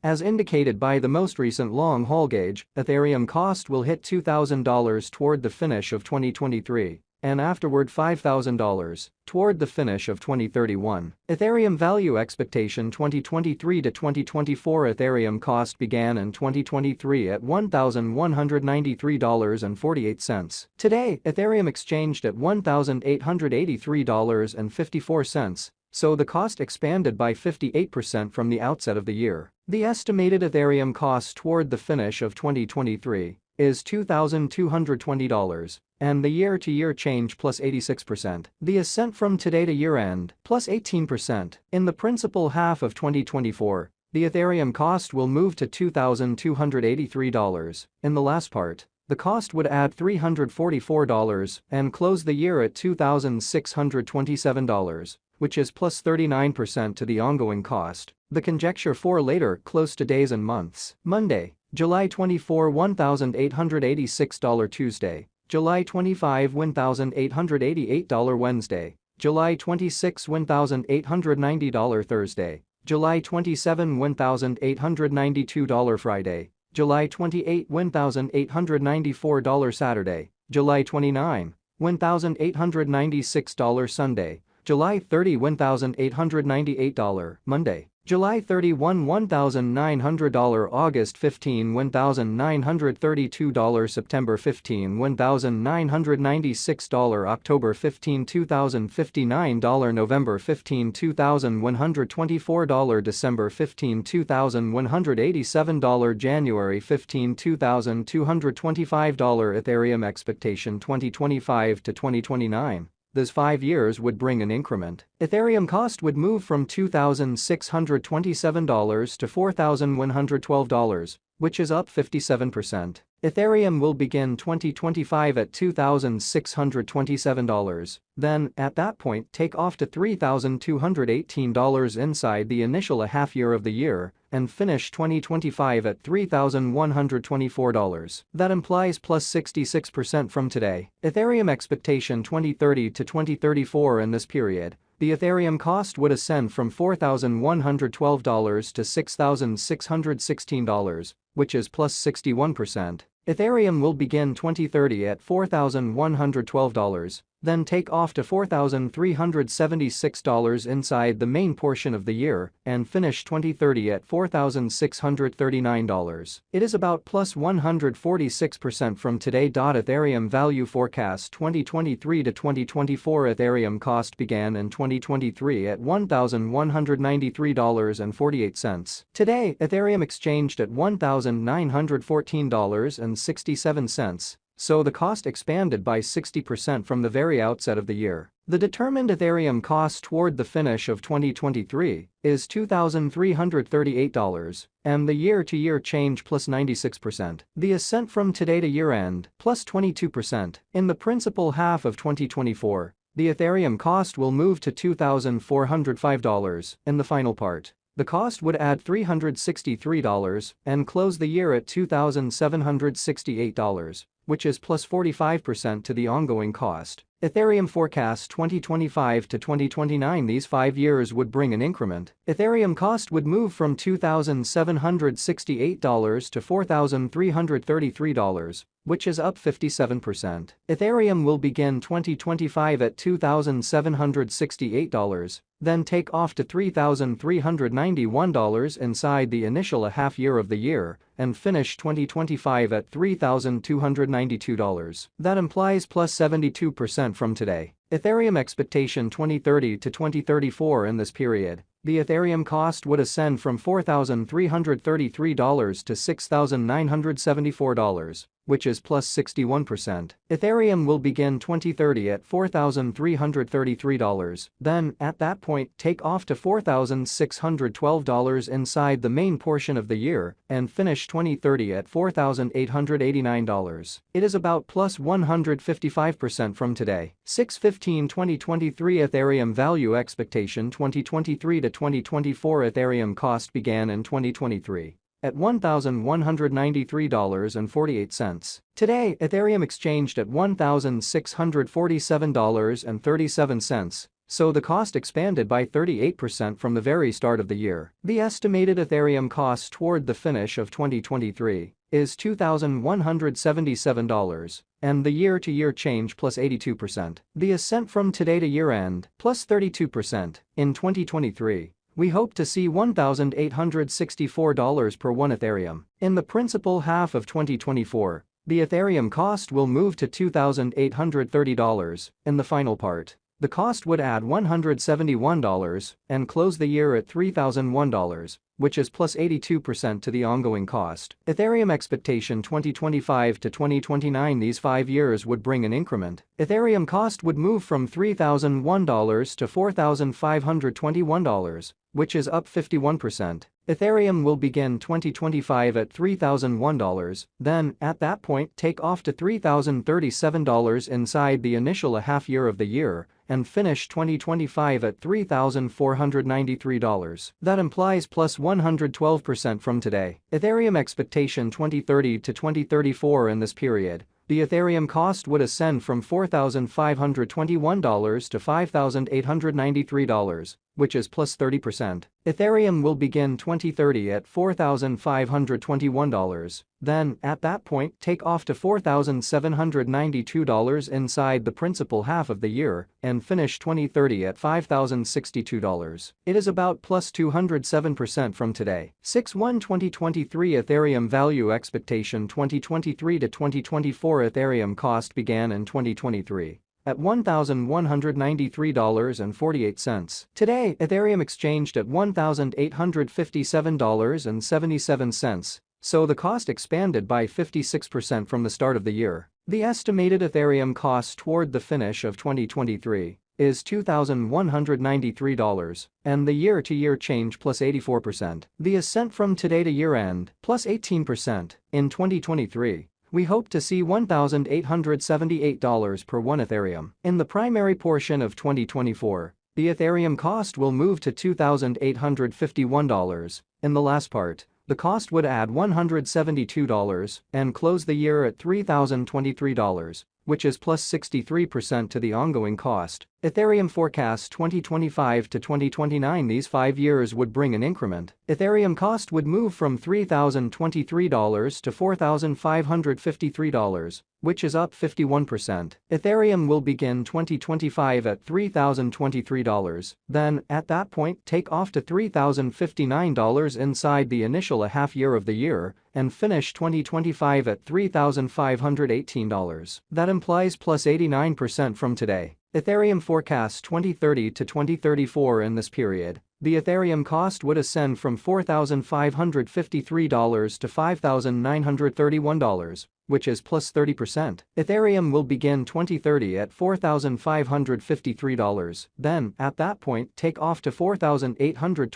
As indicated by the most recent long-haul gauge, Ethereum cost will hit $2,000 toward the finish of 2023, and afterward $5,000 toward the finish of 2031. Ethereum value expectation 2023 to 2024. Ethereum cost began in 2023 at $1,193.48. Today, Ethereum exchanged at $1,883.54. So the cost expanded by 58% from the outset of the year. The estimated Ethereum cost toward the finish of 2023 is $2,220, and the year-to-year change plus 86%. The ascent from today to year-end plus 18%. In the principal half of 2024, the Ethereum cost will move to $2,283. In the last part, the cost would add $344 and close the year at $2,627. Which is plus 39% to the ongoing cost. The conjecture for later close to days and months. Monday, July 24, $1,886. Tuesday, July 25, $1,888. Wednesday, July 26, $1,890. Thursday, July 27, $1,892. Friday, July 28, $1,894. Saturday, July 29, $1,896. Sunday, July 30, $1,898. Monday, July 31, $1,900. August 15, $1,932. September 15, $1,996. October 15, $2,059. November 15, $2,124. December 15, $2,187. January 15, $2,225. Ethereum expectation 2025 to 2029. Those 5 years would bring an increment. Ethereum cost would move from $2,627 to $4,112, which is up 57%. Ethereum will begin 2025 at $2,627, then, at that point, take off to $3,218 inside the initial half year of the year, and finish 2025 at $3,124. That implies plus 66% from today. Ethereum expectation 2030 to 2034. In this period, the Ethereum cost would ascend from $4,112 to $6,616, which is plus 61%. Ethereum will begin 2030 at $4,112, then take off to $4,376 inside the main portion of the year, and finish 2030 at $4,639. It is about plus 146% from today. Ethereum value forecast 2023 to 2024. Ethereum cost began in 2023 at $1,193.48. Today, Ethereum exchanged at $1,914.67. So the cost expanded by 60% from the very outset of the year. The determined Ethereum cost toward the finish of 2023 is $2,338, and the year-to-year change plus 96%. The ascent from today to year-end plus 22%. In the principal half of 2024, the Ethereum cost will move to $2,405. In the final part, the cost would add $363 and close the year at $2,768. Which is plus 45% to the ongoing cost. Ethereum forecast 2025 to 2029. These 5 years would bring an increment. Ethereum cost would move from $2,768 to $4,333, which is up 57%. Ethereum will begin 2025 at $2,768, then take off to $3,391 inside the initial half year of the year, and finish 2025 at $3,292. That implies plus 72% from today. Ethereum expectation 2030 to 2034. In this period, the Ethereum cost would ascend from $4,333 to $6,974, which is plus 61%. Ethereum will begin 2030 at $4,333, then, at that point, take off to $4,612 inside the main portion of the year, and finish 2030 at $4,889. It is about plus 155% from today. 6/15/2023 Ethereum value expectation 2023 to 2024. Ethereum cost began in 2023 at $1,193.48. Today, Ethereum exchanged at $1,647.37, so the cost expanded by 38% from the very start of the year. The estimated Ethereum cost toward the finish of 2023 is $2,177, and the year-to-year change plus 82%. The ascent from today to year-end plus 32%. In 2023, we hope to see $1,864 per 1 Ethereum. In the principal half of 2024, the Ethereum cost will move to $2,830. In the final part, the cost would add $171 and close the year at $3,001, which is plus 82% to the ongoing cost. Ethereum expectation 2025 to 2029. These 5 years would bring an increment. Ethereum cost would move from $3,001 to $4,521, which is up 51%. Ethereum will begin 2025 at $3,001, then, at that point, take off to $3,037 inside the initial half year of the year, and finish 2025 at $3,493. That implies plus 112% from today. Ethereum expectation 2030 to 2034. In this period, the Ethereum cost would ascend from $4,521 to $5,893, which is plus 30%. Ethereum will begin 2030 at $4,521, then, at that point, take off to $4,792 inside the principal half of the year, and finish 2030 at $5,062. It is about plus 207% from today. 6/1/2023 Ethereum value expectation 2023 to 2024. Ethereum cost began in 2023 at $1,193.48. Today, Ethereum exchanged at $1,857.77, so the cost expanded by 56% from the start of the year. The estimated Ethereum cost toward the finish of 2023 is $2,193, and the year-to-year change plus 84%. The ascent from today to year-end plus 18%. In 2023, we hope to see $1,878 per 1 Ethereum. In the primary portion of 2024, the Ethereum cost will move to $2,851. In the last part, the cost would add $172 and close the year at $3,023, which is plus 63% to the ongoing cost. Ethereum forecast 2025 to 2029. These 5 years would bring an increment. Ethereum cost would move from $3,023 to $4,553, which is up 51%. Ethereum will begin 2025 at $3,023, then, at that point, take off to $3,059 inside the initial half year of the year, and finish 2025 at $3,518. That implies plus 89% from today. Ethereum forecast 2030 to 2034. In this period, the Ethereum cost would ascend from $4,553 to $5,931, which is plus 30%. Ethereum will begin 2030 at $4,553, then, at that point, take off to $4,820.